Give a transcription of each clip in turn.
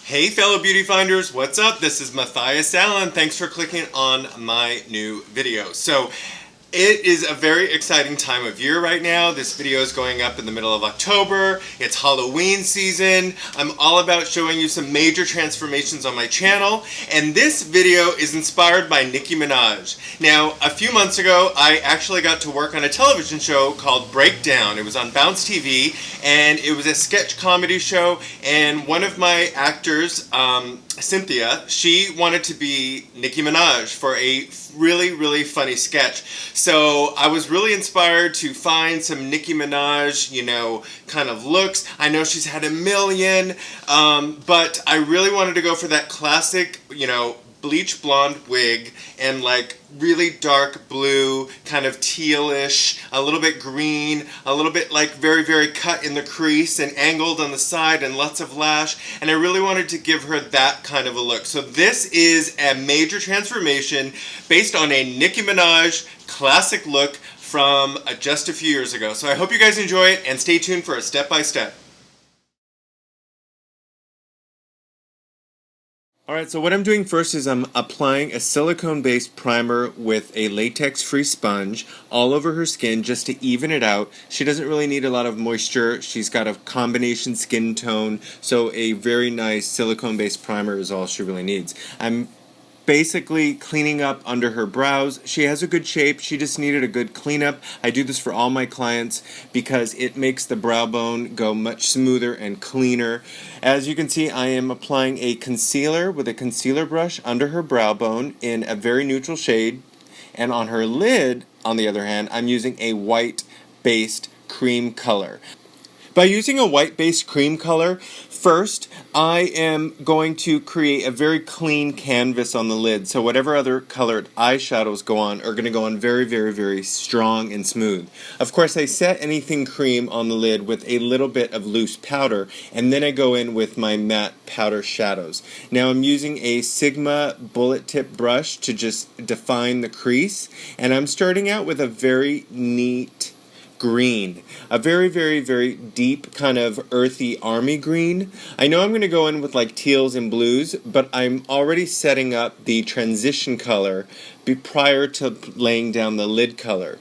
Hey fellow beauty finders, what's up? This is Matthias Allen. Thanks for clicking on my new video. So it is a very exciting time of year right now. This video is going up in the middle of October. It's Halloween season. I'm all about showing you some major transformations on my channel, and this video is inspired by Nicki Minaj. Now, a few months ago, I actually got to work on a television show called Breakdown. It was on Bounce TV, and it was a sketch comedy show, and one of my actors, Cynthia, she wanted to be Nicki Minaj for a really funny sketch. So I was really inspired to find some Nicki Minaj, kind of looks. I know she's had a million, but I really wanted to go for that classic, bleach blonde wig and like really dark blue, kind of tealish, a little bit green, a little bit like very cut in the crease and angled on the side and lots of lash, and I really wanted to give her that kind of a look. So this is a major transformation based on a Nicki Minaj classic look from just a few years ago. So I hope you guys enjoy it and stay tuned for a step-by-step. Alright, so what I'm doing first is I'm applying a silicone-based primer with a latex-free sponge all over her skin just to even it out. She doesn't really need a lot of moisture. She's got a combination skin tone, so a very nice silicone-based primer is all she really needs. I'm basically cleaning up under her brows. She has a good shape, she just needed a good cleanup. I do this for all my clients because it makes the brow bone go much smoother and cleaner. As you can see, I am applying a concealer with a concealer brush under her brow bone in a very neutral shade, and on her lid, on the other hand, I'm using a white-based cream color. By using a white-based cream color, first, I am going to create a very clean canvas on the lid, so whatever other colored eyeshadows go on are going to go on very strong and smooth. Of course, I set anything cream on the lid with a little bit of loose powder, and then I go in with my matte powder shadows. Now I'm using a Sigma bullet tip brush to just define the crease, and I'm starting out with a very neat green, a very deep kind of earthy army green. I know I'm going to go in with like teals and blues, but I'm already setting up the transition color prior to laying down the lid color.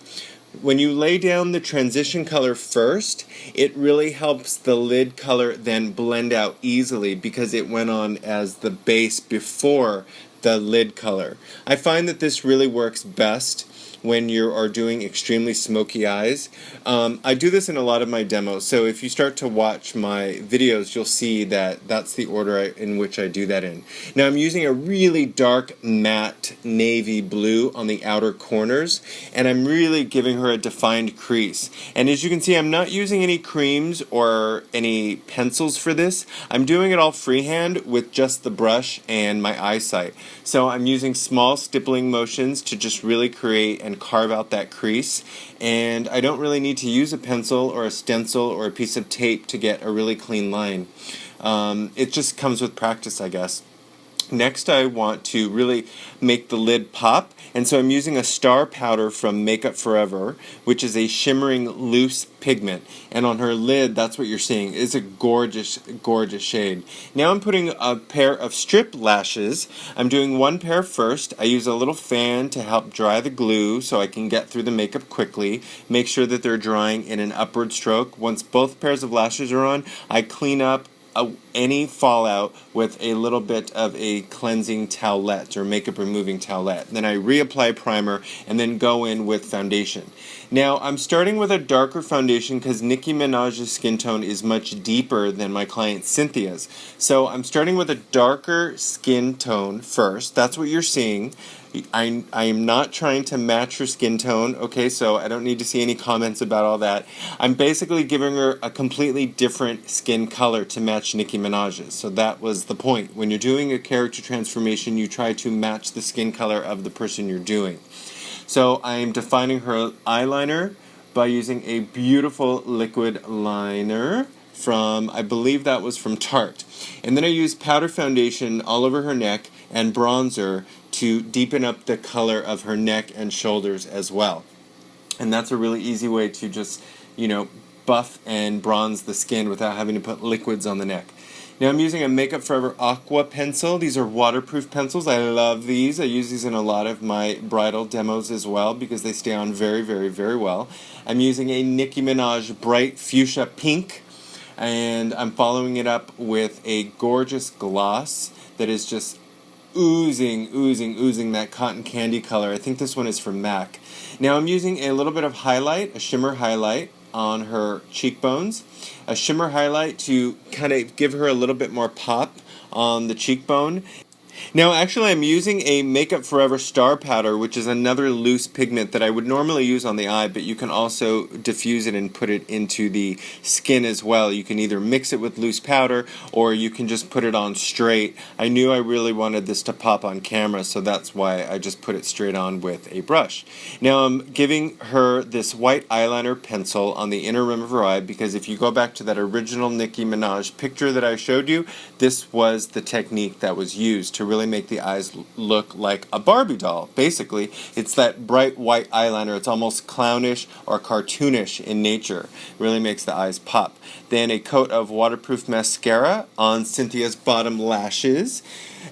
When you lay down the transition color first, it really helps the lid color then blend out easily because it went on as the base before the lid color. I find that this really works best when you are doing extremely smoky eyes. I do this in a lot of my demos, so if you start to watch my videos, you'll see that that's the order in which I do that in. Now I'm using a really dark matte navy blue on the outer corners, and I'm really giving her a defined crease. And as you can see, I'm not using any creams or any pencils for this. I'm doing it all freehand with just the brush and my eyesight. So I'm using small stippling motions to just really create and carve out that crease, and I don't really need to use a pencil or a stencil or a piece of tape to get a really clean line. It just comes with practice, I guess. Next, I want to really make the lid pop, and so I'm using a star powder from Makeup Forever, which is a shimmering loose pigment, and on her lid, that's what you're seeing. It's a gorgeous shade. Now I'm putting a pair of strip lashes. I'm doing one pair first. I use a little fan to help dry the glue so I can get through the makeup quickly. Make sure that they're drying in an upward stroke. Once both pairs of lashes are on, I clean up any fallout with a little bit of a cleansing towelette or makeup removing towelette. Then I reapply primer and then go in with foundation. Now I'm starting with a darker foundation because Nicki Minaj's skin tone is much deeper than my client Cynthia's. So I'm starting with a darker skin tone first. That's what you're seeing. I am not trying to match her skin tone, okay, so I don't need to see any comments about all that. I'm basically giving her a completely different skin color to match Nicki Minaj's, so that was the point. When you're doing a character transformation, you try to match the skin color of the person you're doing. So I'm defining her eyeliner by using a beautiful liquid liner from, I believe that was from Tarte. And then I use powder foundation all over her neck and bronzer to deepen up the color of her neck and shoulders as well. And that's a really easy way to just, buff and bronze the skin without having to put liquids on the neck. Now I'm using a Makeup Forever Aqua pencil. These are waterproof pencils. I love these. I use these in a lot of my bridal demos as well because they stay on very, very, very well. I'm using a Nicki Minaj Bright Fuchsia Pink, and I'm following it up with a gorgeous gloss that is just oozing that cotton candy color. I think this one is from MAC. Now I'm using a little bit of highlight, a shimmer highlight on her cheekbones. A shimmer highlight to kind of give her a little bit more pop on the cheekbone. Now actually I'm using a Makeup Forever Star Powder, which is another loose pigment that I would normally use on the eye, but you can also diffuse it and put it into the skin as well. You can either mix it with loose powder or you can just put it on straight. I knew I really wanted this to pop on camera, so that's why I just put it straight on with a brush. Now I'm giving her this white eyeliner pencil on the inner rim of her eye because if you go back to that original Nicki Minaj picture that I showed you, this was the technique that was used to really make the eyes look like a Barbie doll. Basically, it's that bright white eyeliner. It's almost clownish or cartoonish in nature. Really makes the eyes pop. Then a coat of waterproof mascara on Cynthia's bottom lashes.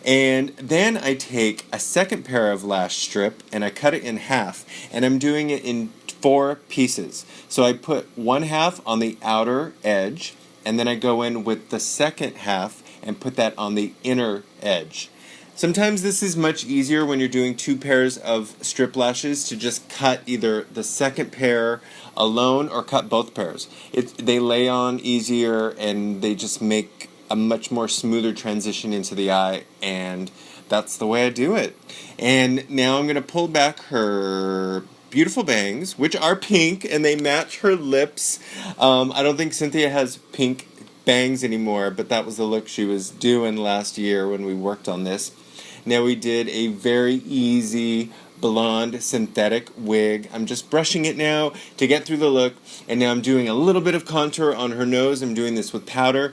And then I take a second pair of lash strip and I cut it in half. And I'm doing it in 4 pieces. So I put one half on the outer edge, and then I go in with the second half and put that on the inner edge. Sometimes this is much easier when you're doing 2 pairs of strip lashes to just cut either the second pair alone or cut both pairs. They lay on easier and they just make a much more smoother transition into the eye, and that's the way I do it. And now I'm going to pull back her beautiful bangs, which are pink and they match her lips. I don't think Cynthia has pink bangs anymore, but that was the look she was doing last year when we worked on this. Now we did a very easy blonde synthetic wig. I'm just brushing it now to get through the look, and now I'm doing a little bit of contour on her nose. I'm doing this with powder.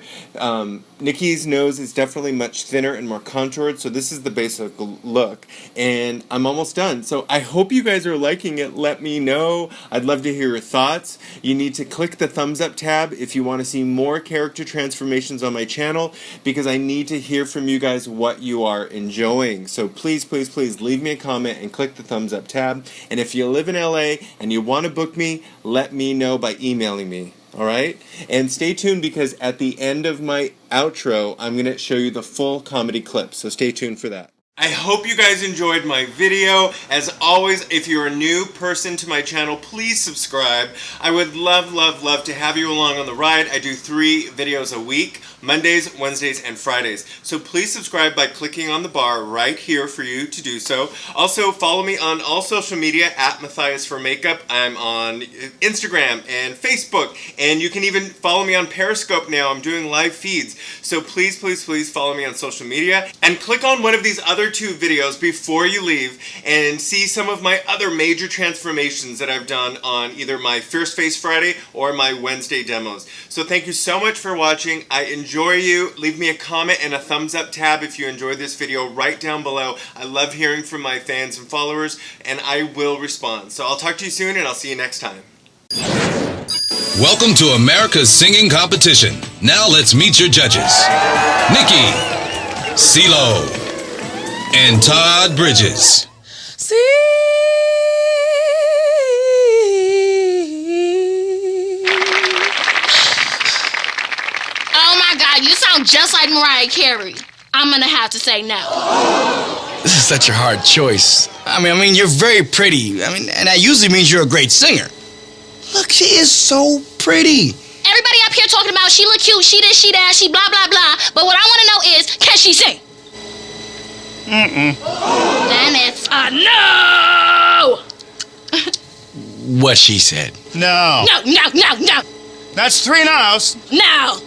Nikki's nose is definitely much thinner and more contoured, so this is the basic look, and I'm almost done. So I hope you guys are liking it. Let me know. I'd love to hear your thoughts. You need to click the thumbs up tab if you want to see more character transformations on my channel, because I need to hear from you guys what you are enjoying. So please, please, please leave me a comment and click the thumbs up tab. And if you live in LA and you want to book me, let me know by emailing me. Alright? And stay tuned because at the end of my outro, I'm going to show you the full comedy clip. So stay tuned for that. I hope you guys enjoyed my video. As always, if you're a new person to my channel, please subscribe. I would love, love, love to have you along on the ride. I do 3 videos a week, Mondays, Wednesdays, and Fridays. So please subscribe by clicking on the bar right here for you to do so. Also, follow me on all social media at Matthias for Makeup. I'm on Instagram and Facebook, and you can even follow me on Periscope now. I'm doing live feeds. So please, please, please follow me on social media and click on one of these other 2 videos before you leave and see some of my other major transformations that I've done on either my Fierce Face Friday or my Wednesday demos. So thank you so much for watching. I enjoy you. Leave me a comment and a thumbs up tab if you enjoyed this video right down below. I love hearing from my fans and followers, and I will respond. So I'll talk to you soon, and I'll see you next time. Welcome to America's Singing Competition. Now let's meet your judges. Nikki, CeeLo, and Todd Bridges. See, oh my God, you sound just like Mariah Carey. I'm gonna have to say no. this is such a hard choice. I mean, you're very pretty. And that usually means you're a great singer. Look, she is so pretty. Everybody up here talking about she look cute, she this, she that, she blah, blah, blah. But what I want to know is, can she sing? Then it's a no! What she said. No. No, no, no, no, That's 3 no's. no!